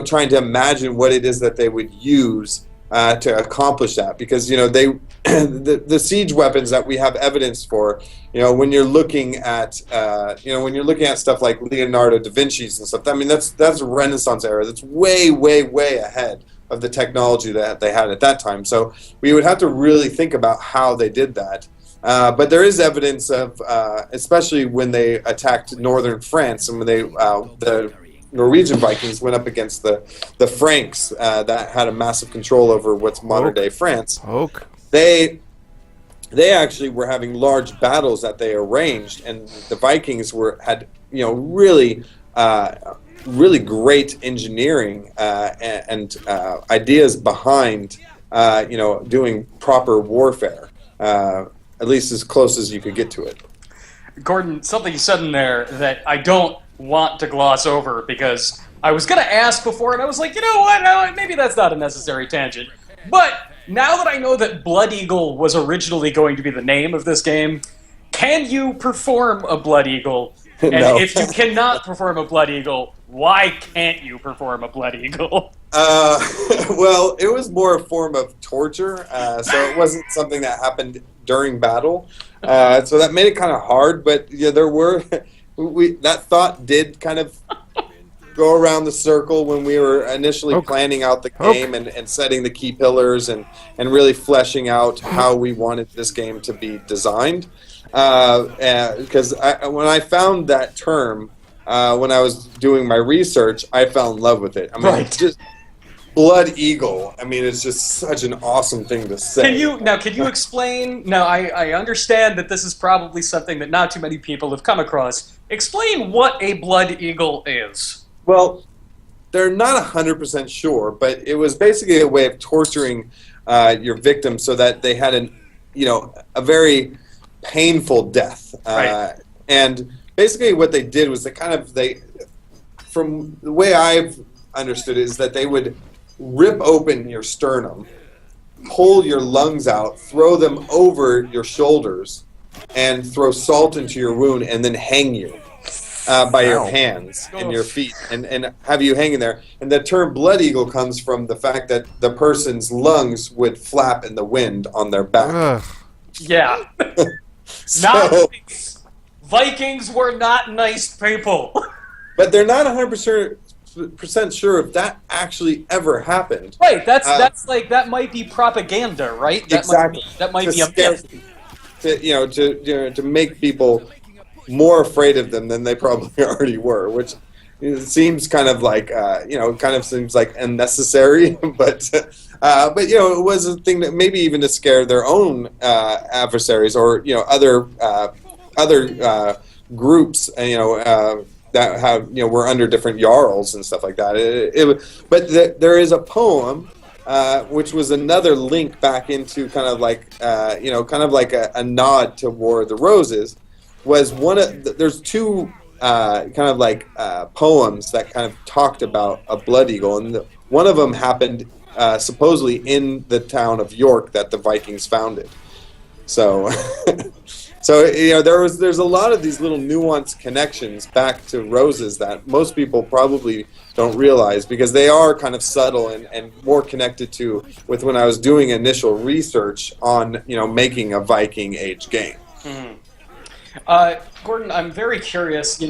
trying to imagine what it is that they would use to accomplish that, because they the siege weapons that we have evidence for, when you're looking at stuff like Leonardo da Vinci's and stuff, I mean that's Renaissance era. That's way ahead of the technology that they had at that time. So we would have to really think about how they did that. But there is evidence of, especially when they attacked northern France and when the Norwegian Vikings went up against the Franks that had a massive control over what's modern day France. They actually were having large battles that they arranged, and the Vikings had really great engineering and ideas behind doing proper warfare, at least as close as you could get to it. Gordon, something you said in there that I don't want to gloss over, because I was going to ask before and I was like, you know what, no, maybe that's not a necessary tangent. But now that I know that Blood Eagle was originally going to be the name of this game, can you perform a Blood Eagle? And No. if you cannot perform a Blood Eagle, why can't you perform a Blood Eagle? Well, it was more a form of torture, so it wasn't something that happened during battle. So that made it kind of hard, but yeah, there were... that thought did kind of go around the circle when we were initially planning out the game and setting the key pillars and really fleshing out how we wanted this game to be designed. Because when I found that term, when I was doing my research, I fell in love with it. I mean, just Blood Eagle. I mean, it's just such an awesome thing to say. Can you explain? Now, I understand that this is probably something that not too many people have come across. Explain what a Blood Eagle is. Well, they're not 100% sure, but it was basically a way of torturing your victim so that they had a very painful death. And basically what they did was from the way I've understood it, is that they would rip open your sternum, pull your lungs out, throw them over your shoulders, and throw salt into your wound, and then hang you by your hands and your feet, and have you hanging there. And the term Blood Eagle comes from the fact that the person's lungs would flap in the wind on their back. Yeah. So, Vikings were not nice people. but they're not 100% sure if that actually ever happened. Right, that's like, that might be propaganda, right? Exactly. That might be a myth. To make people more afraid of them than they probably already were, which seems kind of like seems like unnecessary, but it was a thing that maybe even to scare their own adversaries or other groups, that have were under different jarls and stuff like that. There is a poem. Which was another link back into kind of like a nod to War of the Roses. Was there's two poems that kind of talked about a Blood Eagle, and one of them happened supposedly in the town of York that the Vikings founded. So, there's a lot of these little nuanced connections back to roses that most people probably don't realize, because they are kind of subtle and more connected to with when I was doing initial research on making a Viking Age game. Mm-hmm. Gordon, I'm very curious.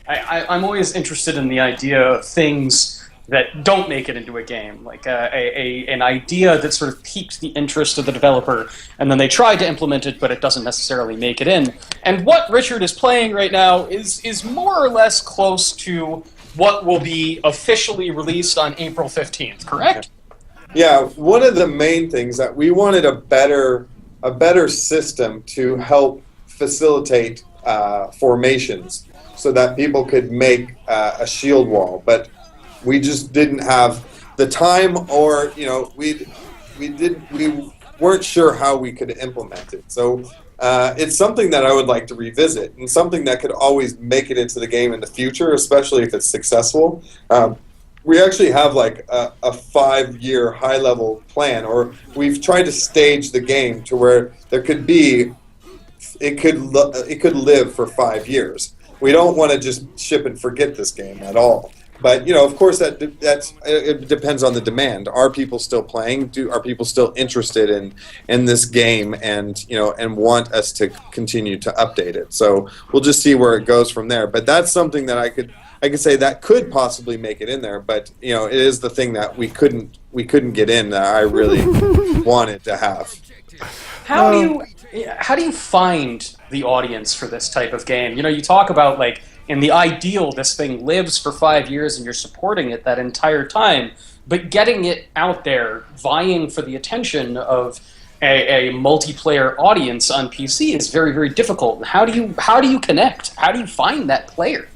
I'm always interested in the idea of things that don't make it into a game, like an idea that sort of piqued the interest of the developer, and then they try to implement it, but it doesn't necessarily make it in. And what Richard is playing right now is more or less close to what will be officially released on April 15th, correct? Yeah, one of the main things that we wanted a better system to help facilitate formations so that people could make a shield wall, but we just didn't have the time, or we weren't sure how we could implement it. So it's something that I would like to revisit, and something that could always make it into the game in the future, especially if it's successful. We actually have like a 5-year high-level plan, or we've tried to stage the game to where there could be it could live for 5 years. We don't want to just ship and forget this game at all. But of course, it depends on the demand. Are people still playing? Are people still interested in this game, and and want us to continue to update it? So we'll just see where it goes from there. But that's something that I could say that could possibly make it in there. But it is the thing that we couldn't get in that I really wanted to have. How do you find the audience for this type of game? You talk about, like, in the ideal, this thing lives for 5 years and you're supporting it that entire time, but getting it out there, vying for the attention of a multiplayer audience on PC is very, very difficult. How do you connect? How do you find that player?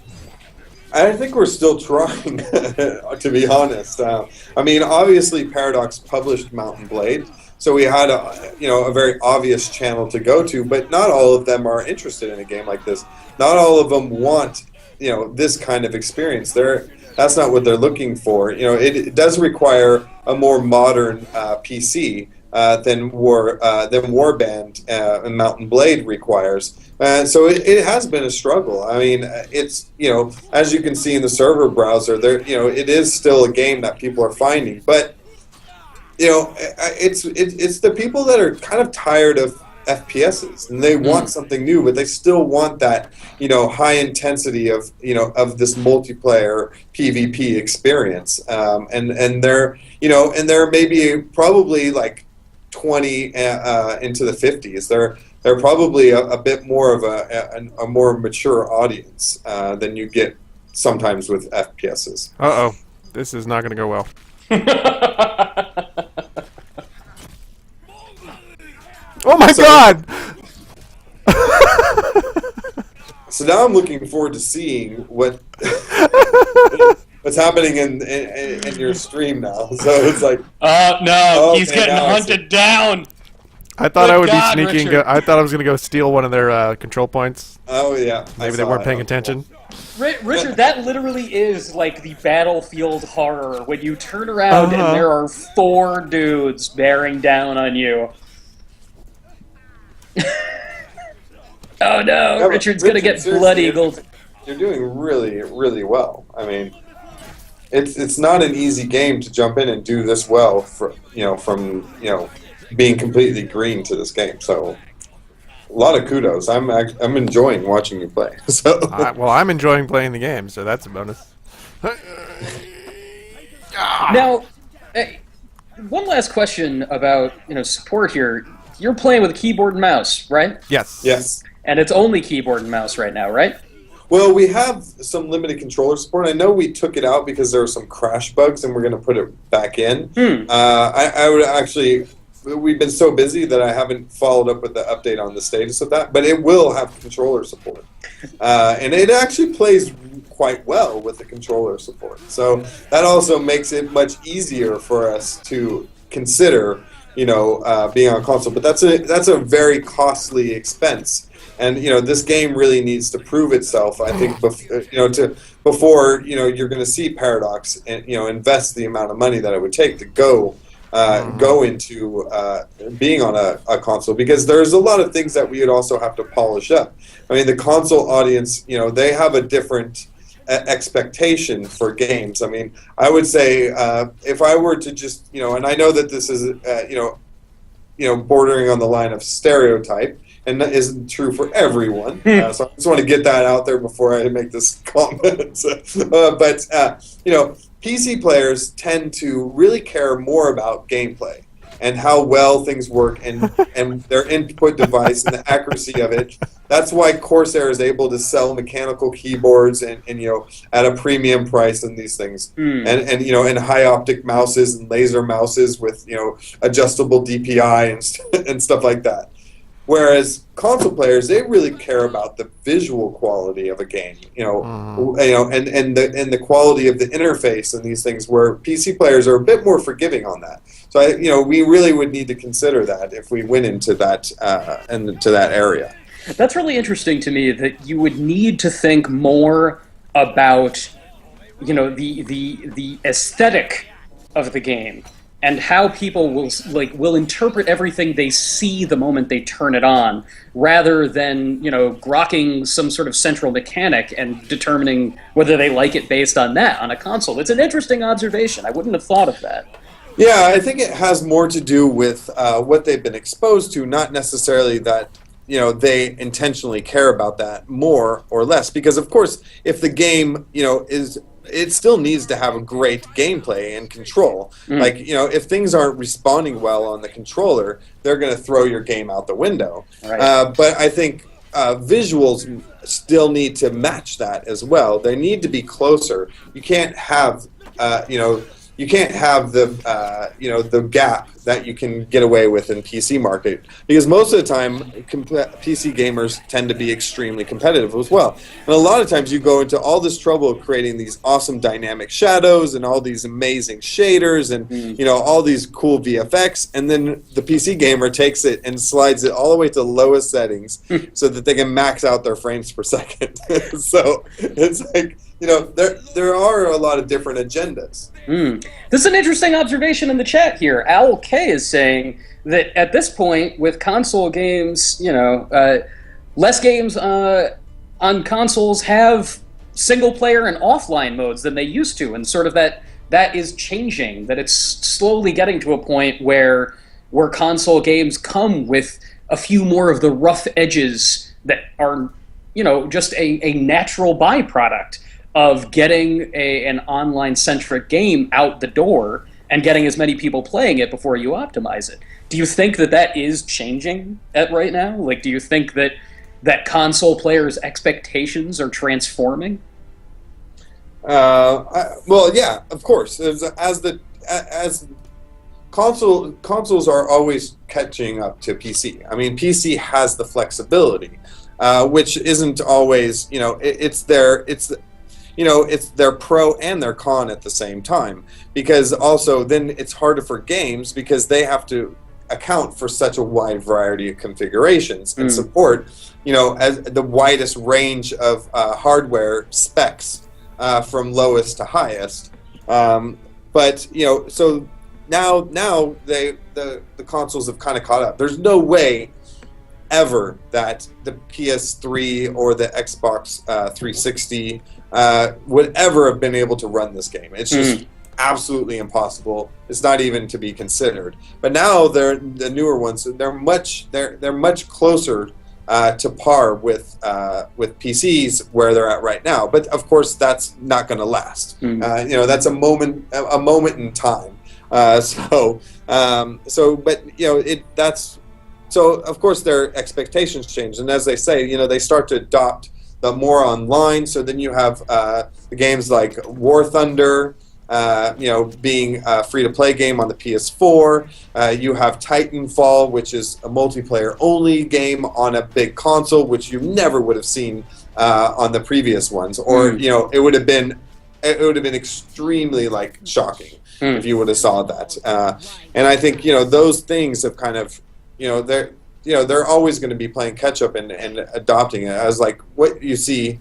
I think we're still trying, to be honest. I mean, obviously, Paradox published Mountain Blade, so we had a very obvious channel to go to, but not all of them are interested in a game like this. Not all of them want this kind of experience. That's not what they're looking for. It does require a more modern PC than Warband and Mountain Blade requires. So it has been a struggle. I mean, it's as you can see in the server browser, it is still a game that people are finding, but it's the people that are kind of tired of FPSs, and they want something new, but they still want that high intensity of this multiplayer PvP experience. And they're maybe probably like 20 into the 50s. They're probably a bit more of a more mature audience than you get sometimes with FPSs. This is not going to go well. Oh my God! So now I'm looking forward to seeing what's happening in your stream now. So it's like, he's getting hunted down. I thought I would be sneaking. I thought I was going to go steal one of their control points. Oh yeah, maybe they weren't paying attention. Richard, that literally is like the battlefield horror when you turn around and there are 4 dudes bearing down on you. Oh no, yeah, Richard's gonna get blood eagled. You're doing really, really well. I mean, it's not an easy game to jump in and do this well from being completely green to this game. So a lot of kudos. I'm enjoying watching you play. So I'm enjoying playing the game, so that's a bonus. Now, one last question about support here. You're playing with a keyboard and mouse, right? Yes. Yes. And it's only keyboard and mouse right now, right? Well, we have some limited controller support. I know we took it out because there were some crash bugs, and we're going to put it back in. I would actually... We've been so busy that I haven't followed up with the update on the status of that, but it will have controller support. And it actually plays quite well with the controller support. So that also makes it much easier for us to consider being on console, but that's a very costly expense, and this game really needs to prove itself. I think before you're going to see Paradox and invest the amount of money that it would take to go into being on a console, because there's a lot of things that we would also have to polish up. I mean, the console audience, they have a different expectation for games. I mean, I would say if I were to just, and I know that this is, bordering on the line of stereotype, and that isn't true for everyone. So I just want to get that out there before I make this comment. But PC players tend to really care more about gameplay and how well things work and their input device and the accuracy of it. That's why Corsair is able to sell mechanical keyboards and at a premium price and these things. And high optic mouses and laser mouses with adjustable DPI and stuff like that. Whereas console players, they really care about the visual quality of a game, and the quality of the interface and these things. Where PC players are a bit more forgiving on that. So we really would need to consider that if we went into that into that area. That's really interesting to me, that you would need to think more about the aesthetic of the game and how people will interpret everything they see the moment they turn it on, rather than grokking some sort of central mechanic and determining whether they like it based on that on a console. It's an interesting observation. I wouldn't have thought of that. Yeah, I think it has more to do with what they've been exposed to, not necessarily that they intentionally care about that more or less. Because of course, if the game it still needs to have a great gameplay and control. Like, if things aren't responding well on the controller, they're going to throw your game out the window. Right. But I think visuals still need to match that as well. They need to be closer. You can't have, the gap that you can get away with in PC market, because most of the time PC gamers tend to be extremely competitive as well. And a lot of times you go into all this trouble of creating these awesome dynamic shadows and all these amazing shaders and all these cool VFX, and then the PC gamer takes it and slides it all the way to the lowest settings so that they can max out their frames per second. So it's like, there are a lot of different agendas. This is an interesting observation in the chat here. Owl K is saying that at this point, with console games, less games on consoles have single-player and offline modes than they used to, and sort of that is changing, that it's slowly getting to a point where console games come with a few more of the rough edges that are, just a natural byproduct of getting an online-centric game out the door and getting as many people playing it before you optimize it. Do you think that is changing right now? Like, do you think that console players' expectations are transforming? Well, yeah, of course. As consoles are always catching up to PC. I mean, PC has the flexibility, which isn't always, it's their pro and their con at the same time, because also then it's harder for games because they have to account for such a wide variety of configurations and support, as the widest range of hardware specs from lowest to highest. But so now the consoles have kind of caught up. There's no way ever that the PS3 or the Xbox 360 would ever have been able to run this game. It's just absolutely impossible. It's not even to be considered. But now the newer ones. They're much closer to par with PCs where they're at right now. But of course, that's not going to last. That's a moment in time. So of course their expectations change, and as they say, they start to adopt the more online. So then you have the games like War Thunder, being a free-to-play game on the PS4. You have Titanfall, which is a multiplayer-only game on a big console, which you never would have seen on the previous ones. Or it would have been extremely shocking if you would have saw that. And I think those things have kind of they're always going to be playing catch up and adopting it as what you see,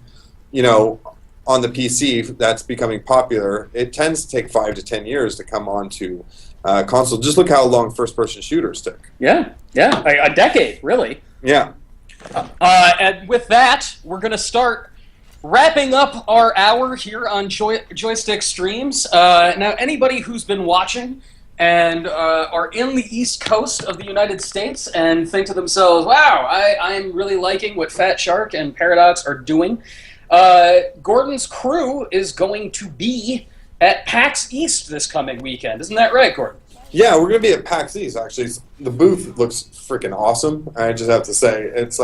on the PC that's becoming popular. It tends to take 5 to 10 years to come onto console. Just look how long first-person shooters took. Yeah, a decade, really. Yeah. And with that, we're going to start wrapping up our hour here on Joystick Streams. Now, anybody who's been watching and are in the East Coast of the United States and think to themselves, wow, I'm really liking what Fat Shark and Paradox are doing, Gordon's crew is going to be at PAX East this coming weekend. Isn't that right, Gordon? Yeah, we're going to be at PAX East, actually. The booth looks freaking awesome, I just have to say. It's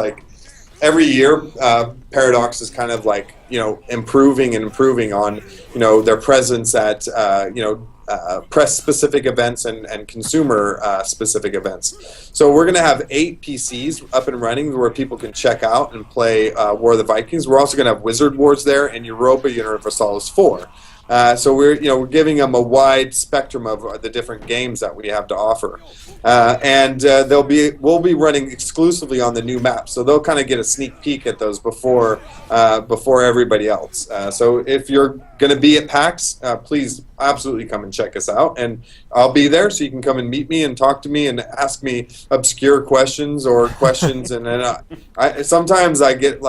every year, Paradox is kind of improving on, their presence at, press-specific events and consumer-specific events. So we're going to have 8 PCs up and running where people can check out and play War of the Vikings. We're also going to have Wizard Wars there and Europa Universalis 4. So we're giving them a wide spectrum of the different games that we have to offer, and we'll be running exclusively on the new map. So they'll kind of get a sneak peek at those before everybody else. So if you're going to be at PAX, please absolutely come and check us out, and I'll be there, so you can come and meet me and talk to me and ask me obscure questions and then sometimes I get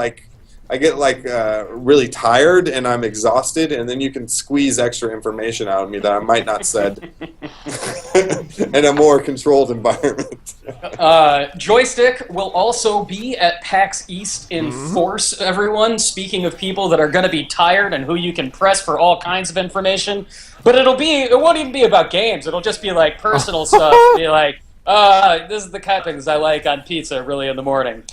really tired and I'm exhausted, and then you can squeeze extra information out of me that I might not said in a more controlled environment. Joystick will also be at PAX East in force, everyone. Speaking of people that are going to be tired and who you can press for all kinds of information. But it won't even be about games. It'll just be like personal stuff. Be like, this is the kind of things I like on pizza really in the morning.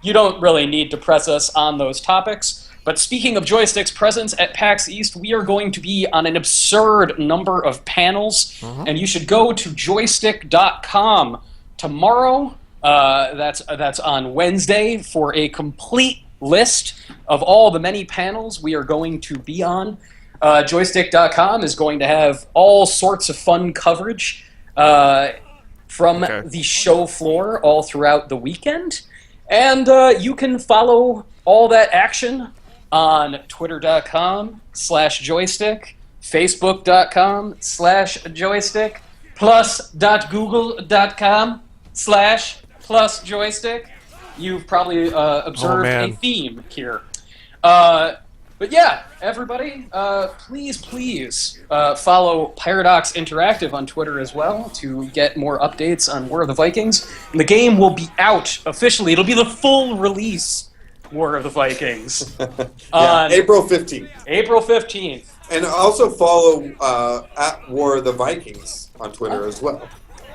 You don't really need to press us on those topics. But speaking of Joystick's presence at PAX East, we are going to be on an absurd number of panels, and you should go to joystick.com tomorrow. That's on Wednesday for a complete list of all the many panels we are going to be on. Joystick.com is going to have all sorts of fun coverage from the show floor all throughout the weekend. And you can follow all that action on twitter.com/joystick, facebook.com/joystick, plus.google.com/+joystick. You've probably observed a theme here. But yeah, everybody, please follow Paradox Interactive on Twitter as well to get more updates on War of the Vikings. And the game will be out officially. It'll be the full release War of the Vikings. On April 15th. April 15th. And also follow at War of the Vikings on Twitter as well.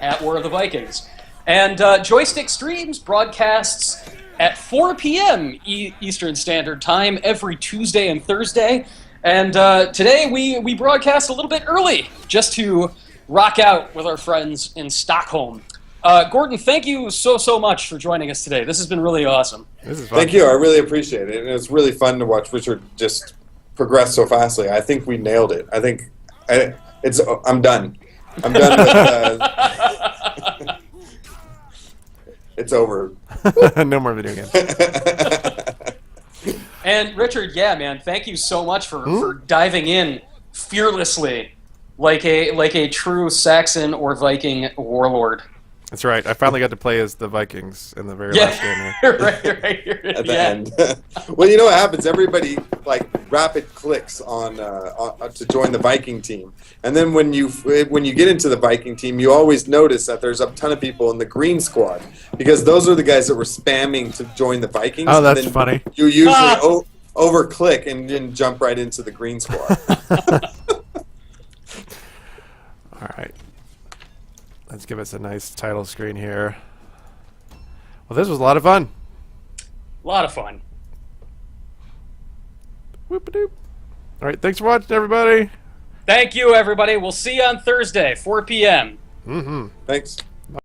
At War of the Vikings. And Joystick Streams broadcasts at 4 p.m. Eastern Standard Time every Tuesday and Thursday. And today we broadcast a little bit early just to rock out with our friends in Stockholm. Gordon, thank you so much for joining us today. This has been really awesome. This is fun. Thank you. I really appreciate it. And it's really fun to watch Richard just progress so fastly. I think we nailed it. I think I'm done. I'm done with... It's over. No more video games. And Richard, yeah, man, thank you so much for diving in fearlessly, like a true Saxon or Viking warlord. That's right. I finally got to play as the Vikings in the very last game. right. At the end. Well, you know what happens? Everybody rapid clicks on to join the Viking team, and then when you get into the Viking team, you always notice that there's a ton of people in the green squad, because those are the guys that were spamming to join the Vikings. Oh, that's funny. You usually over click and then jump right into the green squad. All right. Let's give us a nice title screen here. Well, this was a lot of fun. A lot of fun. Whoop-a-doop. All right, thanks for watching, everybody. Thank you, everybody. We'll see you on Thursday, 4 p.m. Thanks.